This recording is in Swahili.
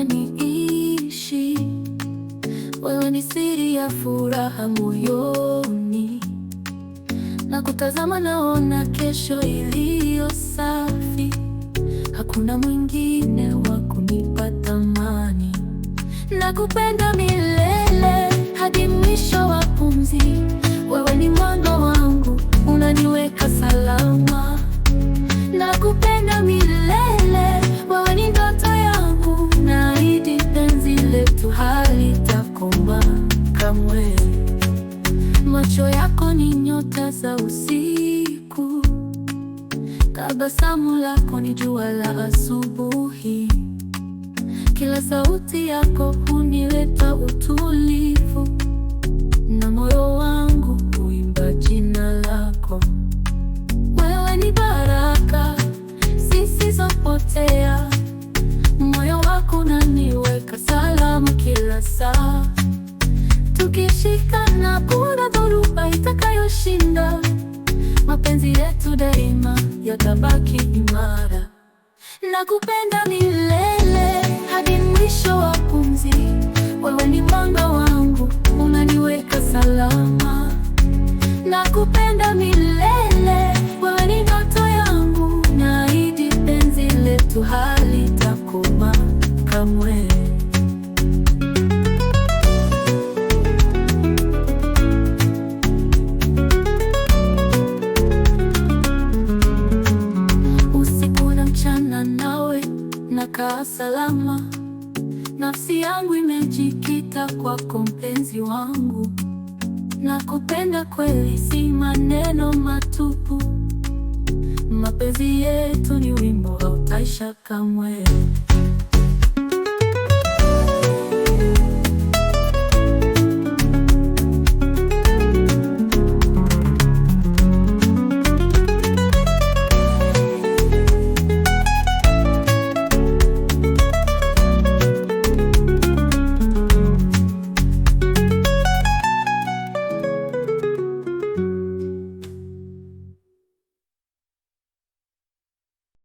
unanifanya niishi. Wewe ni siri ya furaha moyoni, na kutazama naona kesho iliyo safi. Hakuna mwingine wa kunipa thamani. Nakupenda milele hadi mwisho wa pumzi. Wewe ni mwanga wangu, unaniweka salama. Nakupenda milele, wewe ni ndoto yangu. Naahidi penzi letu halitakoma kamwe. Macho yako ni nyota za usiku, tabasamu lako ni jua la asubuhi. Kila sauti yako hunileta utulivu, na moyo wangu huimba jina lako. Wewe ni baraka zisizopotea, moyo wako unaniweka salama kila saa. Tukishikana kuna dhoruba itakayoshinda. Mapenzi yetu daima yatabaki imara. Nakupenda milele hadi mwisho wa pumzi. Wewe ni mwanga wangu, unaniweka salama. Nakupenda milele, wewe ni ndoto yangu. Naahidi penzi letu halitakoma kamwe. Usiku na mchana nawe nakaa salama. Nafsi yangu imejikita kwako mpenzi wangu. Nakupenda kweli, si maneno matupu. Mapenzi yetu ni wimbo hautaisha kamwe.